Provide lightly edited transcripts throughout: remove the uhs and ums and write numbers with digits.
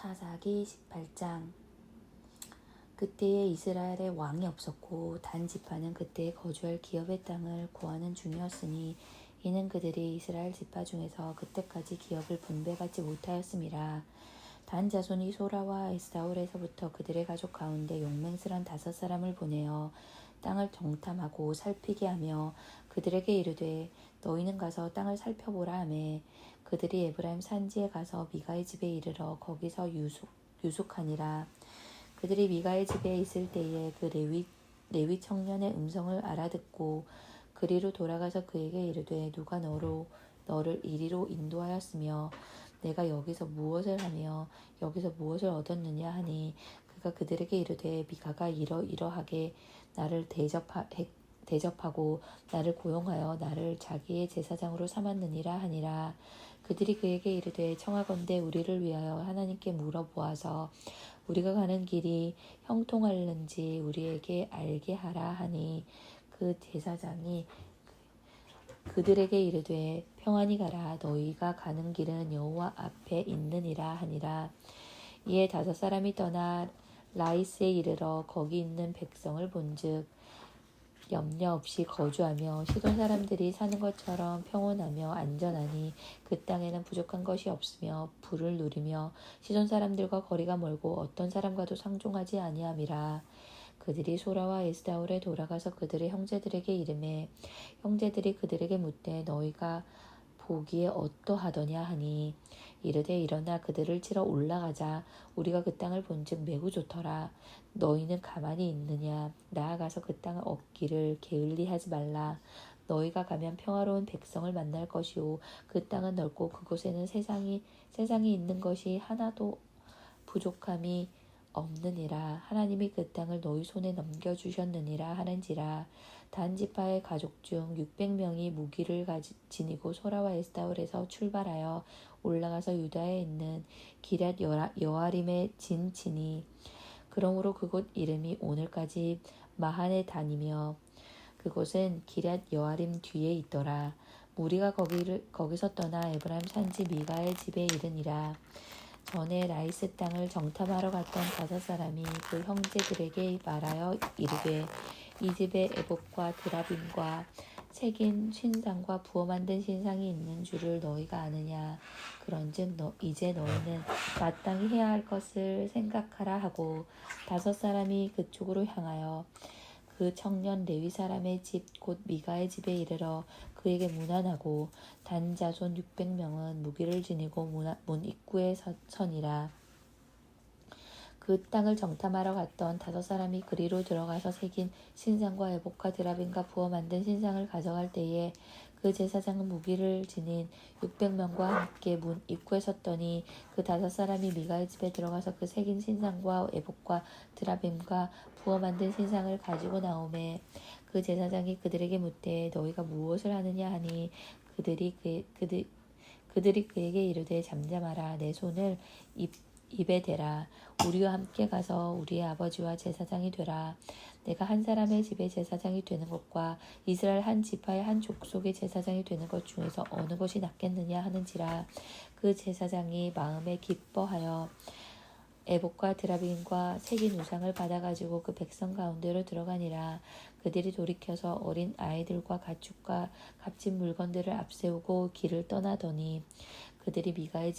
사사기 18장. 그때에 이스라엘에 왕이 없었고 단 지파는 그때에 거주할 기업의 땅을 구하는 중이었으니 이는 그들이 이스라엘 지파 중에서 그때까지 기업을 분배받지 못하였음이라. 단 자손이 소라와 에스다올에서부터 그들의 가족 가운데 용맹스런 5사람을 보내어 땅을 정탐하고 살피게 하며 그들에게 이르되 너희는 가서 땅을 살펴보라 하매 그들이 에브라임 산지에 가서 미가의 집에 이르러 거기서 유숙하니라. 그들이 미가의 집에 있을 때에 그 레위 청년의 음성을 알아듣고 그리로 돌아가서 그에게 이르되 누가 너를 이리로 인도하였으며 내가 여기서 무엇을 하며 여기서 무엇을 얻었느냐 하니 그가 그들에게 이르되 미가가 이러이러하게 나를 대접하고 나를 고용하여 나를 자기의 제사장으로 삼았느니라 하니라. 그들이 그에게 이르되 청하건대 우리를 위하여 하나님께 물어보아서 우리가 가는 길이 형통할는지 우리에게 알게 하라 하니 그 제사장이 그들에게 이르되 평안히 가라 너희가 가는 길은 여호와 앞에 있느니라 하니라. 이에 5사람이 떠나 라이스에 이르러 거기 있는 백성을 본즉 염려 없이 거주하며 시돈 사람들이 사는 것처럼 평온하며 안전하니 그 땅에는 부족한 것이 없으며 부를 누리며 시돈 사람들과 거리가 멀고 어떤 사람과도 상종하지 아니함이라. 그들이 소라와 에스다올에 돌아가서 그들의 형제들에게 이르매 형제들이 그들에게 묻되 너희가 보기에 어떠하더냐 하니 이르되 일어나 그들을 치러 올라가자. 우리가 그 땅을 본즉 매우 좋더라. 너희는 가만히 있느냐. 나아가서 그 땅을 얻기를 게을리하지 말라. 너희가 가면 평화로운 백성을 만날 것이요 그 땅은 넓고 그곳에는 세상이 있는 것이 하나도 부족함이 없느니라. 하나님이 그 땅을 너희 손에 넘겨주셨느니라 하는지라. 단 지파의 가족 중 600명이 무기를 지니고 소라와 에스다올에서 출발하여 올라가서 유다에 있는 기럇 여아림에 진치니 그러므로 그곳 이름이 오늘까지 마하네 단이며 그곳은 기럇 여아림 뒤에 있더라. 무리가 거기서 떠나 에브라임 산지 미가의 집에 이르니라. 전에 라이스 땅을 정탐하러 갔던 5사람이 그 형제들에게 말하여 이르되 이 집에 에봇과 드라빔과 새긴 신상과 부어 만든 신상이 있는 줄을 너희가 아느냐. 그런즉 이제 너희는 마땅히 해야 할 것을 생각하라 하고 5사람이 그쪽으로 향하여 그 청년 레위 사람의 집 곧 미가의 집에 이르러 그에게 문안하고 단 자손 600명은 무기를 지니고 문 입구에 서니라. 그 땅을 정탐하러 갔던 5사람이 그리로 들어가서 새긴 신상과 에봇과 드라빔과 부어 만든 신상을 가져갈 때에 그 제사장은 무기를 지닌 600명과 함께 문 입구에 섰더니 그 5사람이 미가의 집에 들어가서 그 새긴 신상과 에봇과 드라빔과 부어 만든 신상을 가지고 나오매 그 제사장이 그들에게 묻되 너희가 무엇을 하느냐 하니 그들이 그에게 이르되 잠잠하라. 내 손을 입에 대라. 우리와 함께 가서 우리의 아버지와 제사장이 되라. 내가 한 사람의 집에 제사장이 되는 것과 이스라엘 한 지파의 한 족속의 제사장이 되는 것 중에서 어느 것이 낫겠느냐 하는지라. 그 제사장이 마음에 기뻐하여 에봇과 드라빔과 새긴 우상을 받아가지고 그 백성 가운데로 들어가니라. 그들이 돌이켜서 어린 아이들과 가축과 값진 물건들을 앞세우고 길을 떠나더니 그들이 미가의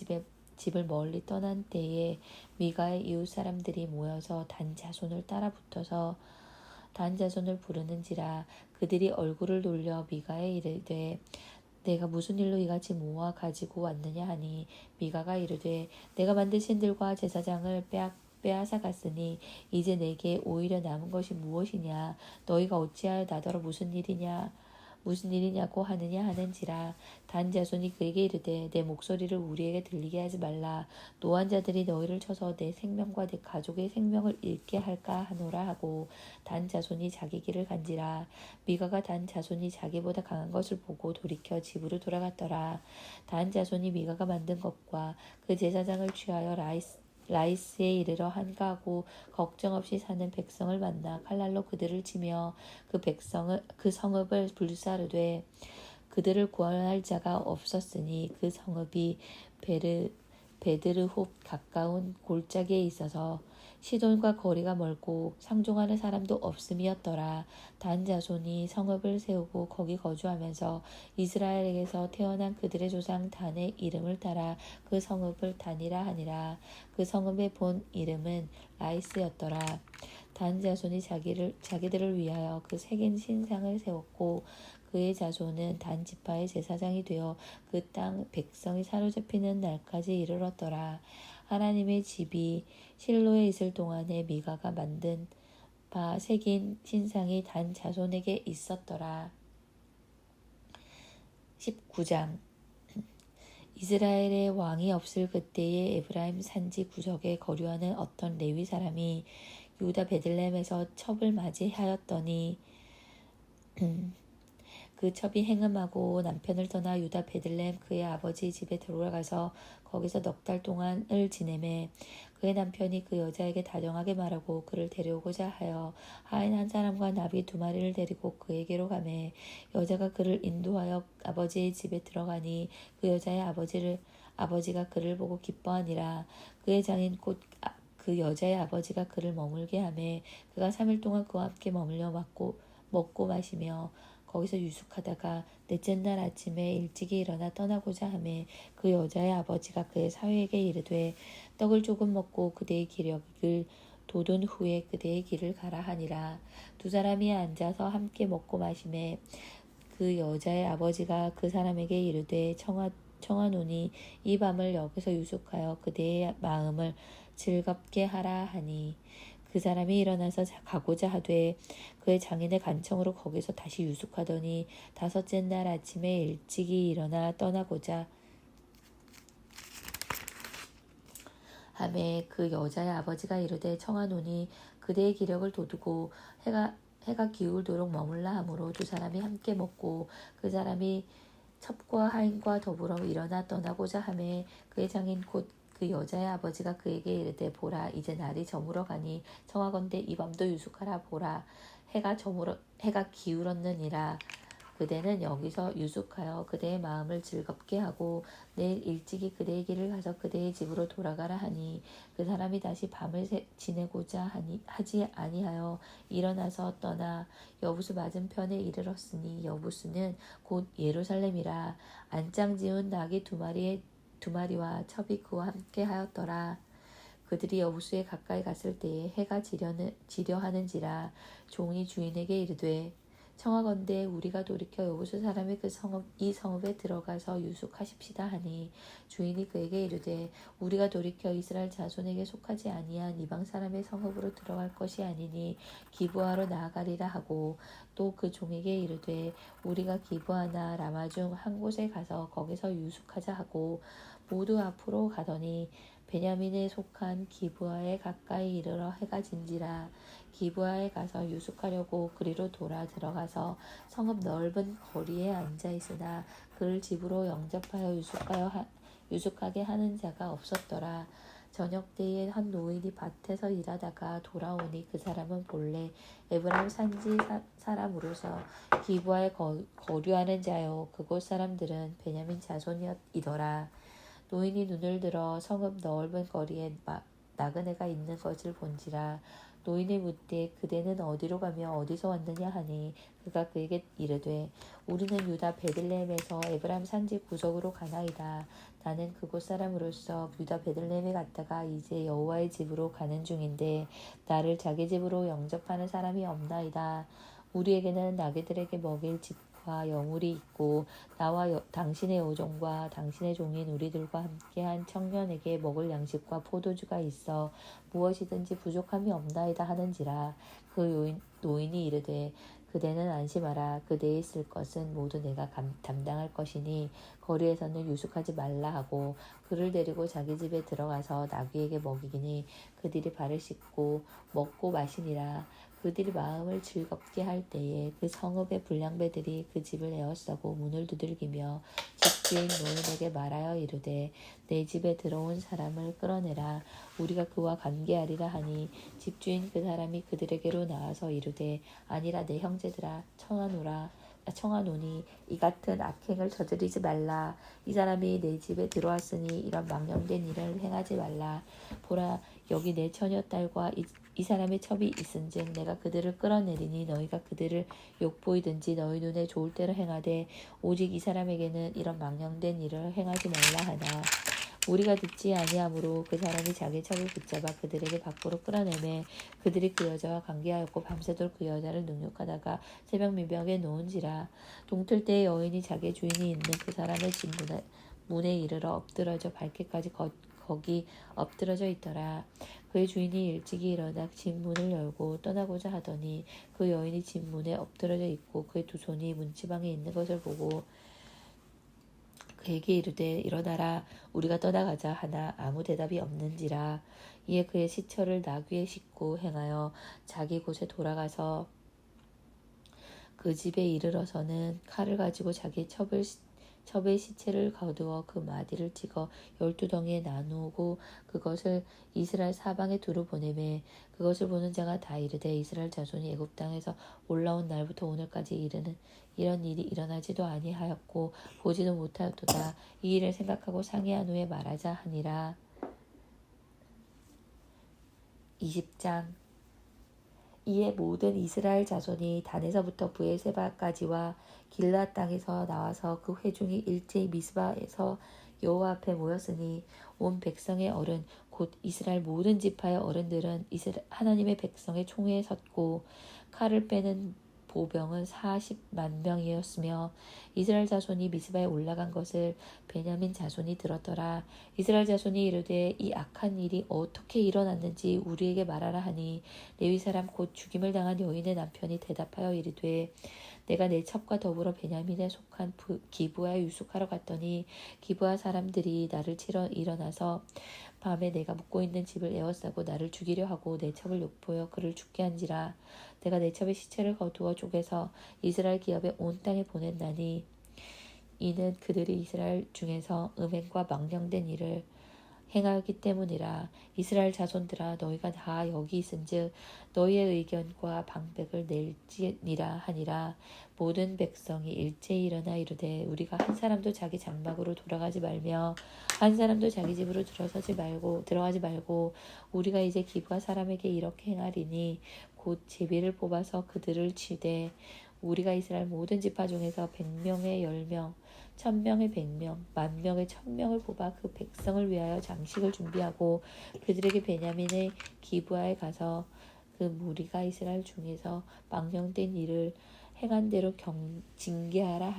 집을 멀리 떠난 때에 미가의 이웃 사람들이 모여서 단 자손을 따라 붙어서 단 자손을 부르는지라. 그들이 얼굴을 돌려 미가에 이르되 내가 무슨 일로 이같이 모아 가지고 왔느냐 하니 미가가 이르되 내가 만든 신들과 제사장을 빼앗아 갔으니 이제 내게 오히려 남은 것이 무엇이냐. 너희가 어찌하여 나더러 무슨 일이냐고 하느냐 하는지라. 단 자손이 그에게 이르되 내 목소리를 우리에게 들리게 하지 말라. 노한 자들이 너희를 쳐서 내 생명과 내 가족의 생명을 잃게 할까 하노라 하고 단 자손이 자기 길을 간지라. 미가가 단 자손이 자기보다 강한 것을 보고 돌이켜 집으로 돌아갔더라. 단 자손이 미가가 만든 것과 그 제사장을 취하여 라이스에 이르러 한가하고 걱정 없이 사는 백성을 만나 칼날로 그들을 치며 그 성읍을 불사르되 그들을 구원할 자가 없었으니 그 성읍이 베드르홉 가까운 골짜기에 있어서 시돈과 거리가 멀고 상종하는 사람도 없음이었더라. 단 자손이 성읍을 세우고 거기 거주하면서 이스라엘에게서 태어난 그들의 조상 단의 이름을 따라 그 성읍을 단이라 하니라. 그 성읍의 본 이름은 라이스였더라. 단 자손이 자기들을 위하여 그 새긴 신상을 세웠고 그의 자손은 단 지파의 제사장이 되어 그 땅 백성이 사로잡히는 날까지 이르렀더라. 하나님의 집이 실로에 있을 동안에 미가가 만든 바 새긴 신상이 단 자손에게 있었더라. 19장 이스라엘의 왕이 없을 그때에 에브라임 산지 구석에 거류하는 어떤 레위 사람이 유다 베들레헴에서 첩을 맞이하였더니 그 첩이 행음하고 남편을 떠나 유다 베들레헴 그의 아버지 집에 돌아가서 거기서 넉 달 동안을 지내매 그의 남편이 그 여자에게 다정하게 말하고 그를 데려오고자 하여 하인 한 사람과 나비 2마리를 데리고 그에게로 가매 여자가 그를 인도하여 아버지의 집에 들어가니 그 여자의 아버지가 그를 보고 기뻐하니라. 그의 장인 곧 그 여자의 아버지가 그를 머물게 하매 그가 3일 동안 그와 함께 머물러 먹고 마시며 거기서 유숙하다가 넷째 날 아침에 일찍이 일어나 떠나고자 하매 그 여자의 아버지가 그의 사위에게 이르되 떡을 조금 먹고 그대의 기력을 돋운 후에 그대의 길을 가라 하니라. 2사람이 앉아서 함께 먹고 마시매 그 여자의 아버지가 그 사람에게 이르되 청하노니 이 밤을 여기서 유숙하여 그대의 마음을 즐겁게 하라 하니 그 사람이 일어나서 가고자 하되 그의 장인의 간청으로 거기서 다시 유숙하더니 5째 날 아침에 일찍이 일어나 떠나고자 하매 그 여자의 아버지가 이르되 청하노니 그대의 기력을 돋우고 해가 기울도록 머물라 하므로 2사람이 함께 먹고 그 사람이 첩과 하인과 더불어 일어나 떠나고자 하매 그의 장인 곧 그 여자의 아버지가 그에게 이르되 보라 이제 날이 저물어 가니 청하건대 이 밤도 유숙하라. 보라 해가 기울었느니라. 그대는 여기서 유숙하여 그대의 마음을 즐겁게 하고 내일 일찍이 그대의 길을 가서 그대의 집으로 돌아가라 하니 그 사람이 다시 밤을 지내고자 하지 아니하여 일어나서 떠나 여부수 맞은편에 이르렀으니 여부수는 곧 예루살렘이라. 안장 지은 낙이 2마리와 첩이 그와 함께 하였더라. 그들이 여부수에 가까이 갔을 때에 해가 지려하는지라. 종이 주인에게 이르되 청하건대 우리가 돌이켜 여부수 사람의 이 성읍에 들어가서 유숙하십시다 하니 주인이 그에게 이르되 우리가 돌이켜 이스라엘 자손에게 속하지 아니한 이방 사람의 성읍으로 들어갈 것이 아니니 기브아로 나아가리라 하고 또 그 종에게 이르되 우리가 기브아나 라마 중 한 곳에 가서 거기서 유숙하자 하고 모두 앞으로 가더니 베냐민에 속한 기브아에 가까이 이르러 해가 진지라. 기브아에 가서 유숙하려고 그리로 돌아 들어가서 성읍 넓은 거리에 앉아 있으나 그를 집으로 영접하여 유숙하게 하는 자가 없었더라. 저녁 때에 한 노인이 밭에서 일하다가 돌아오니 그 사람은 본래 에브라임 산지 사람으로서 기브아에 거류하는 자요 그곳 사람들은 베냐민 자손이더라. 노인이 눈을 들어 성읍 넓은 거리에 나그네가 있는 것을 본지라. 노인이 묻되 그대는 어디로 가며 어디서 왔느냐 하니 그가 그에게 이르되 우리는 유다 베들레헴에서 에브라임 산지 구석으로 가나이다. 나는 그곳 사람으로서 유다 베들레헴에 갔다가 이제 여호와의 집으로 가는 중인데 나를 자기 집으로 영접하는 사람이 없나이다. 우리에게는 나귀들에게 먹일 집과 여물이 있고 나와 당신의 여종과 당신의 종인 우리들과 함께한 청년에게 먹을 양식과 포도주가 있어 무엇이든지 부족함이 없나이다 하는지라. 그 노인이 이르되 그대는 안심하라. 그대의 쓸 것은 모두 내가 담당할 것이니 거리에서는 유숙하지 말라 하고 그를 데리고 자기 집에 들어가서 나귀에게 먹이니 그들이 발을 씻고 먹고 마시니라. 그들이 마음을 즐겁게 할 때에 그 성읍의 불량배들이 그 집을 에워싸고 문을 두들기며 집주인 노인에게 말하여 이르되 내 집에 들어온 사람을 끌어내라. 우리가 그와 관계하리라 하니 집주인 그 사람이 그들에게로 나와서 이르되 아니라 내 형제들아 청하노라. 청하노니 이 같은 악행을 저지르지 말라. 이 사람이 내 집에 들어왔으니 이런 망령된 일을 행하지 말라. 보라, 여기 내 처녀 딸과 이 사람의 첩이 있은즉 내가 그들을 끌어내리니 너희가 그들을 욕보이든지 너희 눈에 좋을 대로 행하되 오직 이 사람에게는 이런 망령된 일을 행하지 말라 하나. 우리가 듣지 아니하므로 그 사람이 자기 첩을 붙잡아 그들에게 밖으로 끌어내매 그들이 그 여자와 관계하였고 밤새도록 그 여자를 능욕하다가 새벽 미벽에 놓은지라. 동틀 때에 여인이 자기 주인이 있는 그 사람의 집 문에 이르러 엎드러져 밝게까지 거기 엎드러져 있더라. 그의 주인이 일찍이 일어나 집 문을 열고 떠나고자 하더니 그 여인이 집 문에 엎드러져 있고 그의 두 손이 문지방에 있는 것을 보고 그에게 이르되 일어나라 우리가 떠나가자 하나 아무 대답이 없는지라. 이에 그의 시처를 나귀에 싣고 행하여 자기 곳에 돌아가서 그 집에 이르러서는 칼을 가지고 자기 첩의 시체를 거두어 그 마디를 찍어 12덩이에 나누고 그것을 이스라엘 사방에 두루 보내매 그것을 보는 자가 다 이르되 이스라엘 자손이 애굽 땅에서 올라온 날부터 오늘까지 이런 일이 일어나지도 아니하였고 보지도 못하였도다. 이 일을 생각하고 상의한 후에 말하자 하니라. 20장. 이에 모든 이스라엘 자손이 단에서부터 브에세바까지와 길르앗 땅에서 나와서 그 회중이 일제히 미스바에서 여호와 앞에 모였으니 온 백성의 어른 곧 이스라엘 모든 지파의 어른들은 하나님의 백성의 총회에 섰고 칼을 빼는 보병은 40만 명이었으며 이스라엘 자손이 미스바에 올라간 것을 베냐민 자손이 들었더라. 이스라엘 자손이 이르되 이 악한 일이 어떻게 일어났는지 우리에게 말하라 하니 레위 사람 곧 죽임을 당한 여인의 남편이 대답하여 이르되 내가 내 첩과 더불어 베냐민에 속한 기브아에 유숙하러 갔더니 기브아 사람들이 나를 치러 일어나서 밤에 내가 묵고 있는 집을 에워싸고 나를 죽이려 하고 내 첩을 욕보여 그를 죽게 한지라. 내가 내 첩의 시체를 거두어 쪼개서 이스라엘 기업의 온 땅에 보낸다니 이는 그들이 이스라엘 중에서 음행과 망령된 일을 행하기 때문이라. 이스라엘 자손들아 너희가 다 여기 있은즉 너희의 의견과 방백을 낼지니라 하니라. 모든 백성이 일제히 일어나 이르되 우리가 한 사람도 자기 장막으로 돌아가지 말며 한 사람도 자기 집으로 들어가지 말고 우리가 이제 기브아 사람에게 이렇게 행하리니 곧 제비를 뽑아서 그들을 치되 우리가 이스라엘 모든 지파 중에서 100명의 10명 1000명의 100명, 10,000명의 1000명을 뽑아 그 백성을 위하여 장식을 준비하고 그들에게 베냐민의 기브아에 가서 그 무리가 이스라엘 중에서 망령된 일을 행한 대로 징계하라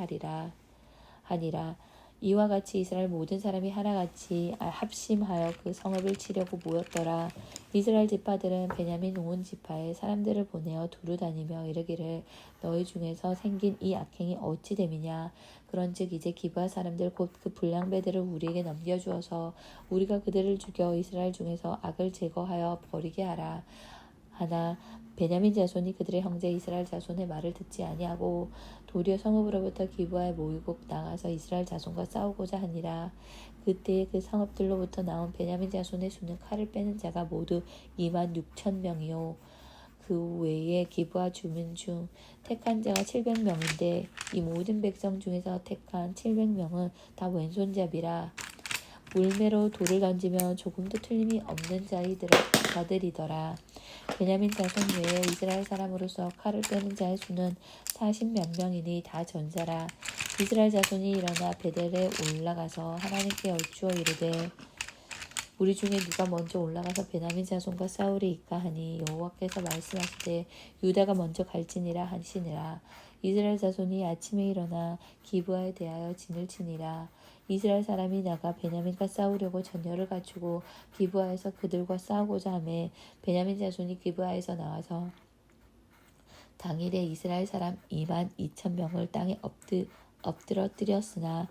하니라. 이와 같이 이스라엘 모든 사람이 하나같이 합심하여 그 성읍을 치려고 모였더라. 이스라엘 지파들은 베냐민 온 지파에 사람들을 보내어 두루 다니며 이르기를 너희 중에서 생긴 이 악행이 어찌 됨이냐. 그런즉 이제 기브아 사람들 곧 그 불량배들을 우리에게 넘겨주어서 우리가 그들을 죽여 이스라엘 중에서 악을 제거하여 버리게 하라 하나. 베냐민 자손이 그들의 형제 이스라엘 자손의 말을 듣지 아니하고 도리어 성읍으로부터 기브아에 모이고 나가서 이스라엘 자손과 싸우고자 하니라. 그때에 그 성읍들로부터 나온 베냐민 자손의 수는 칼을 빼는 자가 모두 26,000명이요 그 외에 기브아 주민 중 택한 자가 700명인데 이 모든 백성 중에서 택한 700명은 다 왼손잡이라. 물매로 돌을 던지면 조금도 틀림이 없는 자들이더라. 베냐민 자손 외에 이스라엘 사람으로서 칼을 빼는 자의 수는 40몇 명이니 다 전사라. 이스라엘 자손이 일어나 베델에 올라가서 하나님께 여쭈어 이르되 우리 중에 누가 먼저 올라가서 베냐민 자손과 싸우리이까 하니 여호와께서 말씀하시되 유다가 먼저 갈지니라 하시니라. 이스라엘 자손이 아침에 일어나 기브아에 대하여 진을 치니라. 이스라엘 사람이 나가 베냐민과 싸우려고 전열을 갖추고 기브아에서 그들과 싸우고자 하매 베냐민 자손이 기브아에서 나와서 당일에 이스라엘 사람 22,000명을 땅에 엎드러뜨렸으나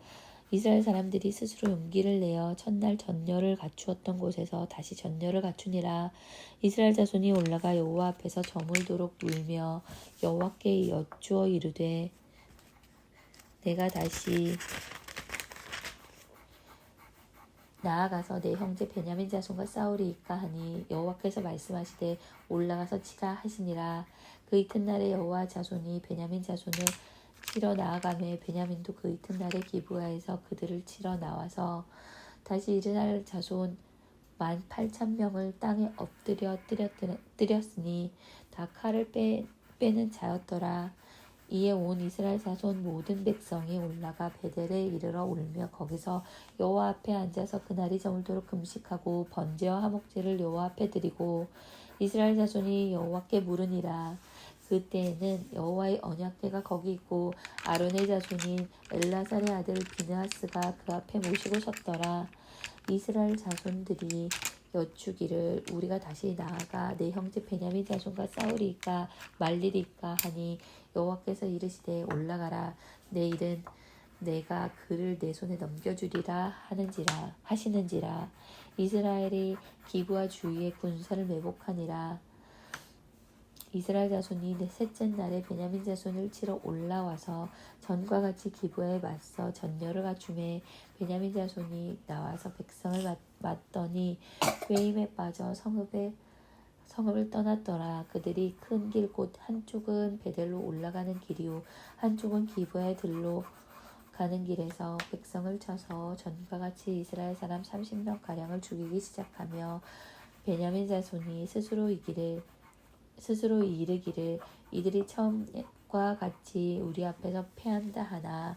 이스라엘 사람들이 스스로 용기를 내어 첫날 전열을 갖추었던 곳에서 다시 전열을 갖추니라. 이스라엘 자손이 올라가 여호와 앞에서 저물도록 울며 여호와께 여쭈어 이르되 내가 다시 나아가서 내 형제 베냐민 자손과 싸우리이까 하니 여호와께서 말씀하시되 올라가서 치라 하시니라. 그 이튿날에 여호와 자손이 베냐민 자손을 치러 나아가매 베냐민도 그 이튿날에 기브아에서 그들을 치러 나와서 다시 이스라엘 자손 18,000명을 땅에 엎드려 뜨렸으니 다 칼을 빼는 자였더라. 이에 온 이스라엘 자손 모든 백성이 올라가 베델에 이르러 울며 거기서 여호와 앞에 앉아서 그날이 저물도록 금식하고 번제와 화목제를 여호와 앞에 드리고 이스라엘 자손이 여호와께 물으니라. 그때에는 여호와의 언약궤가 거기 있고 아론의 자손인 엘라살의 아들 비느하스가 그 앞에 모시고 섰더라. 이스라엘 자손들이 여쭈기를 우리가 다시 나아가 내 형제 베냐민 자손과 싸우리까 말리리까 하니 여호와께서 이르시되 올라가라. 내일은 내가 그를 내 손에 넘겨주리라 하시는지라. 이스라엘이 기브아 주위에 군사를 매복하니라. 이스라엘 자손이 셋째 날에 베냐민 자손을 치러 올라와서 전과 같이 기브아에 맞서 전열을 갖추매 베냐민 자손이 나와서 백성을 맞더니 꾀임에 빠져 성읍을 떠났더라. 그들이 큰 길 곧 한쪽은 베델로 올라가는 길이요 한쪽은 기브아에 들로 가는 길에서 백성을 쳐서 전과 같이 이스라엘 사람 30명 가량을 죽이기 시작하며 베냐민 자손이 스스로 이르기를 이들이 처음과 같이 우리 앞에서 패한다 하나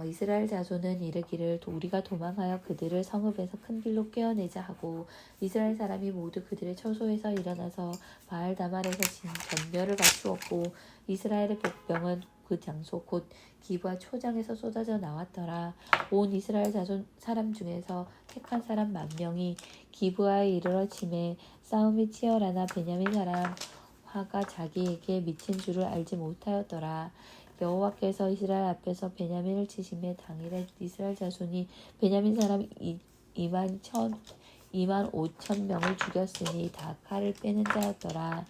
이스라엘 자손은 이르기를 우리가 도망하여 그들을 성읍에서 큰 길로 꿰어내자 하고 이스라엘 사람이 모두 그들의 처소에서 일어나서 바알다말에서 전멸을 갖추었고 이스라엘의 복병은 그 장소 곧 기브아 초장에서 쏟아져 나왔더라. 온 이스라엘 자손 사람 중에서 택한 사람 10,000명이 기브아에 이르러 치매 싸움이 치열하나 베냐민 사람 화가 자기에게 미친 줄을 알지 못하였더라. 여호와께서 이스라엘 앞에서 베냐민을 치심에 당일에 이스라엘 자손이 베냐민 사람 25,000명을 죽였으니 다 칼을 빼는 자였더라.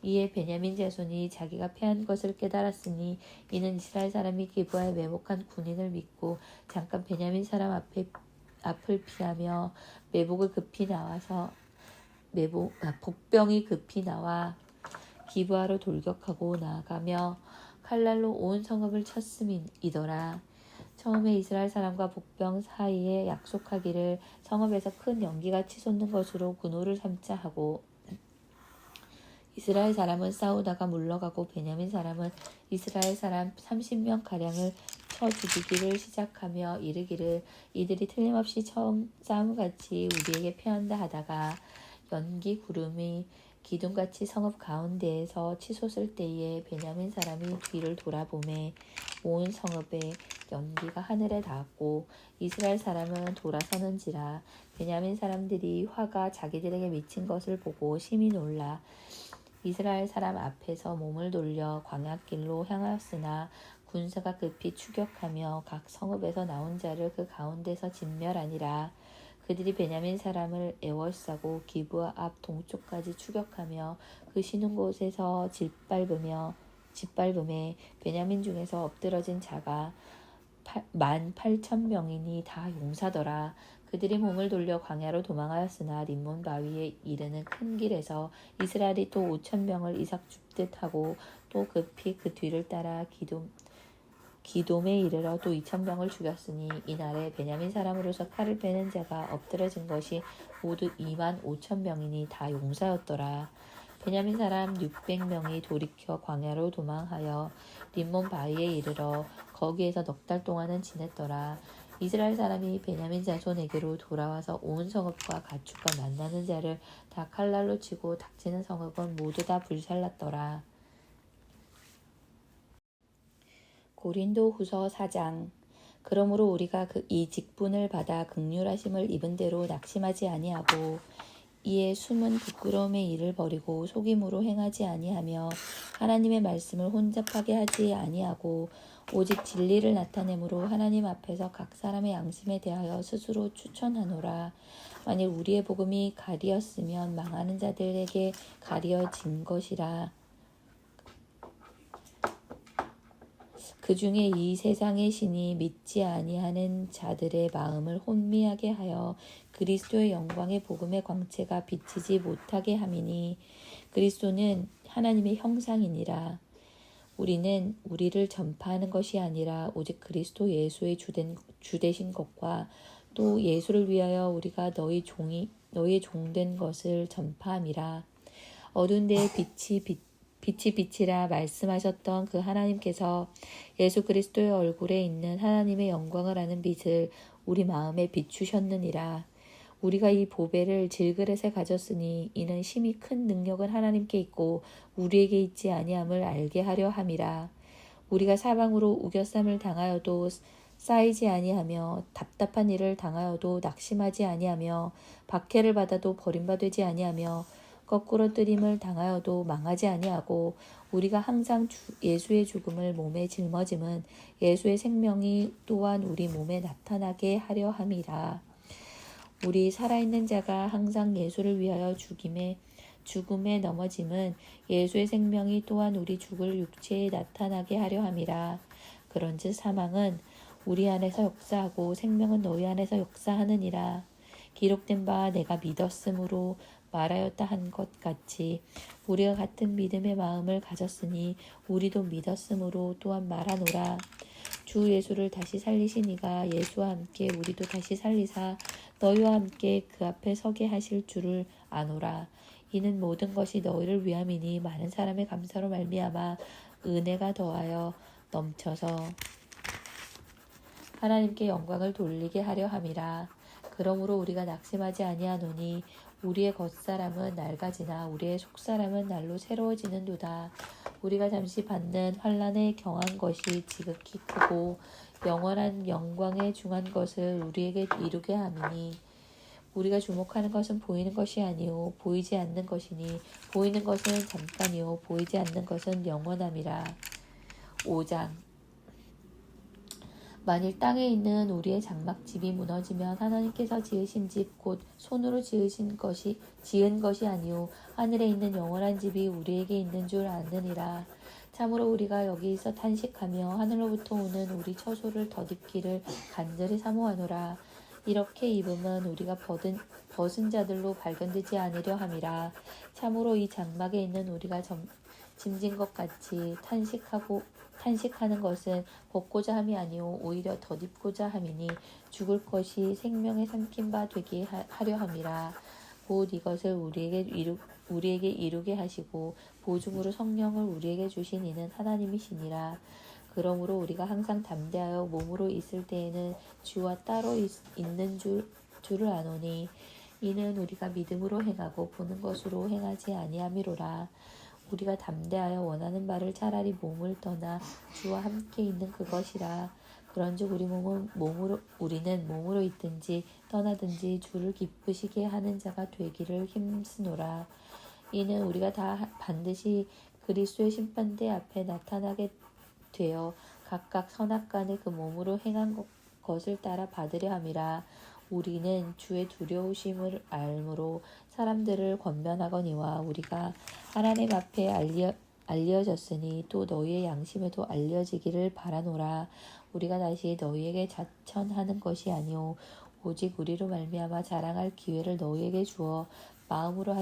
이에 베냐민 자손이 자기가 패한 것을 깨달았으니 이는 이스라엘 사람이 기브아에 매복한 군인을 믿고 잠깐 베냐민 사람 앞을 피하며 복병이 급히 나와 기브아로 돌격하고 나아가며 칼날로 온 성읍을 쳤음이더라. 처음에 이스라엘 사람과 복병 사이에 약속하기를 성읍에서 큰 연기가 치솟는 것으로 군호를 삼자 하고 이스라엘 사람은 싸우다가 물러가고 베냐민 사람은 이스라엘 사람 30명 가량을 쳐 죽이기를 시작하며 이르기를 이들이 틀림없이 처음 싸움같이 우리에게 패한다 하다가 연기 구름이 기둥같이 성읍 가운데에서 치솟을 때에 베냐민 사람이 뒤를 돌아보매 온 성읍에 연기가 하늘에 닿았고 이스라엘 사람은 돌아서는지라. 베냐민 사람들이 화가 자기들에게 미친 것을 보고 심히 놀라 이스라엘 사람 앞에서 몸을 돌려 광야길로 향하였으나 군사가 급히 추격하며 각 성읍에서 나온 자를 그 가운데서 진멸하니라. 그들이 베냐민 사람을 애워싸고 기브아 앞 동쪽까지 추격하며 그 쉬는 곳에서 짓밟음에 베냐민 중에서 엎드러진 자가 18,000명이니 다 용사더라. 그들이 몸을 돌려 광야로 도망하였으나 림몬 바위에 이르는 큰 길에서 이스라엘이 또 5,000명을 이삭 줍듯 하고 또 급히 그 뒤를 따라 기돔에 이르러 또 2,000명을 죽였으니 이날에 베냐민 사람으로서 칼을 빼는 자가 엎드러진 것이 모두 25,000명이니 다 용사였더라. 베냐민 사람 600명이 돌이켜 광야로 도망하여 림몬 바위에 이르러 거기에서 넉 달 동안은 지냈더라. 이스라엘 사람이 베냐민 자손에게로 돌아와서 온 성읍과 가축과 만나는 자를 다 칼날로 치고 닥치는 성읍은 모두 다 불살랐더라. 고린도 후서 4장. 그러므로 우리가 이 직분을 받아 긍휼하심을 입은 대로 낙심하지 아니하고 이에 숨은 부끄러움의 일을 버리고 속임으로 행하지 아니하며 하나님의 말씀을 혼잡하게 하지 아니하고 오직 진리를 나타내므로 하나님 앞에서 각 사람의 양심에 대하여 스스로 추천하노라. 만일 우리의 복음이 가리었으면 망하는 자들에게 가려진 것이라. 그 중에 이 세상의 신이 믿지 아니하는 자들의 마음을 혼미하게 하여 그리스도의 영광의 복음의 광채가 비치지 못하게 함이니 그리스도는 하나님의 형상이니라. 우리는 우리를 전파하는 것이 아니라 오직 그리스도 예수의 주되신 것과 또 예수를 위하여 우리가 너희 종된 것을 전파함이라. 어두운 데에 빛이 빛이라 말씀하셨던 그 하나님께서 예수 그리스도의 얼굴에 있는 하나님의 영광을 아는 빛을 우리 마음에 비추셨느니라. 우리가 이 보배를 질그릇에 가졌으니 이는 심히 큰 능력은 하나님께 있고 우리에게 있지 아니함을 알게 하려 함이라. 우리가 사방으로 우겨쌈을 당하여도 쌓이지 아니하며 답답한 일을 당하여도 낙심하지 아니하며 박해를 받아도 버림받지 아니하며 거꾸로 뜨림을 당하여도 망하지 아니하고 우리가 항상 예수의 죽음을 몸에 짊어짐은 예수의 생명이 또한 우리 몸에 나타나게 하려 함이라. 우리 살아있는 자가 항상 예수를 위하여 죽음에 넘어짐은 예수의 생명이 또한 우리 죽을 육체에 나타나게 하려 함이라. 그런즉 사망은 우리 안에서 역사하고 생명은 너희 안에서 역사하느니라. 기록된 바 내가 믿었으므로 말하였다 한 것 같이 우리가 같은 믿음의 마음을 가졌으니 우리도 믿었으므로 또한 말하노라. 주 예수를 다시 살리신 이가 예수와 함께 우리도 다시 살리사 너희와 함께 그 앞에 서게 하실 줄을 아노라. 이는 모든 것이 너희를 위함이니 많은 사람의 감사로 말미암아 은혜가 더하여 넘쳐서 하나님께 영광을 돌리게 하려 함이라. 그러므로 우리가 낙심하지 아니하노니 우리의 겉사람은 낡아지나 우리의 속사람은 날로 새로워지는도다. 우리가 잠시 받는 환난에 경한 것이 지극히 크고 영원한 영광에 중한 것을 우리에게 이루게 함이니 우리가 주목하는 것은 보이는 것이 아니요 보이지 않는 것이니 보이는 것은 잠깐이요 보이지 않는 것은 영원함이라. 5장. 만일 땅에 있는 우리의 장막집이 무너지면 하나님께서 지으신 집 곧 손으로 지은 것이 아니요 하늘에 있는 영원한 집이 우리에게 있는 줄 아느니라. 참으로 우리가 여기서 탄식하며 하늘로부터 오는 우리 처소를 덧입기를 간절히 사모하노라. 이렇게 입음은 우리가 벗은 자들로 발견되지 않으려 함이라. 참으로 이 장막에 있는 우리가 짐진 것 같이 탄식하는 것은 벗고자 함이 아니오 오히려 덧입고자 함이니 죽을 것이 생명에 삼킨 바 되게 하려 함이라. 곧 이것을 우리에게 이루게 하시고 보증으로 성령을 우리에게 주신 이는 하나님이시니라. 그러므로 우리가 항상 담대하여 몸으로 있을 때에는 주와 따로 있는 줄을 아노니 이는 우리가 믿음으로 행하고 보는 것으로 행하지 아니함이로라. 우리가 담대하여 원하는 바를 차라리 몸을 떠나 주와 함께 있는 그것이라. 그런즉 우리는 몸으로 있든지 떠나든지 주를 기쁘시게 하는 자가 되기를 힘쓰노라. 이는 우리가 다 반드시 그리스도의 심판대 앞에 나타나게 되어 각각 선악간에 그 몸으로 행한 것을 따라 받으려 함이라. 우리는 주의 두려우심을 알므로 사람들을 권면하거니와 우리가 하나님 앞에 알려졌으니 또 너희의 양심에도 알려지기를 바라노라. 우리가 다시 너희에게 자천하는 것이 아니오 오직 우리로 말미암아 자랑할 기회를 너희에게 주어 마음으로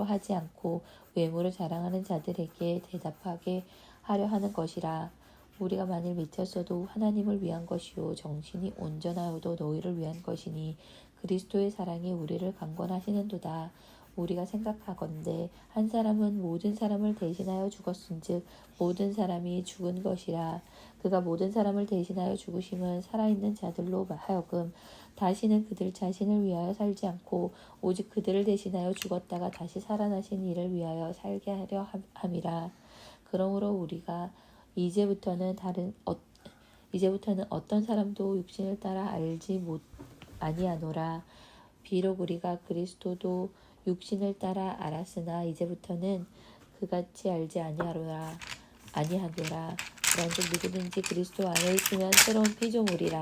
하지 않고 외모로 자랑하는 자들에게 대답하게 하려 하는 것이라. 우리가 만일 미쳤어도 하나님을 위한 것이요 정신이 온전하여도 너희를 위한 것이니 그리스도의 사랑이 우리를 강권하시는도다. 우리가 생각하건대 한 사람은 모든 사람을 대신하여 죽었은즉 모든 사람이 죽은 것이라. 그가 모든 사람을 대신하여 죽으심은 살아있는 자들로 하여금 다시는 그들 자신을 위하여 살지 않고 오직 그들을 대신하여 죽었다가 다시 살아나신 이를 위하여 살게 하려 함이라. 그러므로 우리가 이제부터는 어떤 사람도 육신을 따라 알지 아니하노라. 비록 우리가 그리스도도 육신을 따라 알았으나 이제부터는 그같이 알지 아니하노라. 그런즉 누구든지 그리스도 안에 있으면 새로운 피조물이라.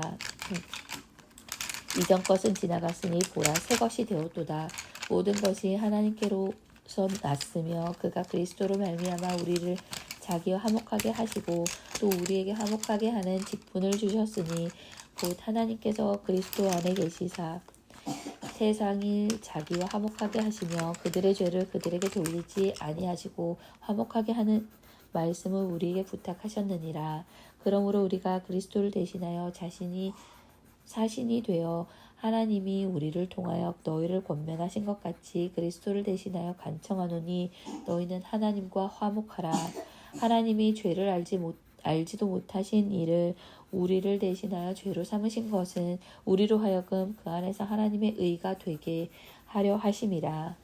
이전 것은 지나갔으니 보라 새 것이 되었도다. 모든 것이 하나님께로서 났으며 그가 그리스도로 말미암아 우리를 자기와 화목하게 하시고 또 우리에게 화목하게 하는 직분을 주셨으니 곧 하나님께서 그리스도 안에 계시사 세상이 자기와 화목하게 하시며 그들의 죄를 그들에게 돌리지 아니하시고 화목하게 하는 말씀을 우리에게 부탁하셨느니라. 그러므로 우리가 그리스도를 대신하여 사신이 되어 하나님이 우리를 통하여 너희를 권면하신 것 같이 그리스도를 대신하여 간청하노니 너희는 하나님과 화목하라. 하나님이 죄를 알지도 못하신 이를 우리를 대신하여 죄로 삼으신 것은 우리로 하여금 그 안에서 하나님의 의가 되게 하려 하심이라.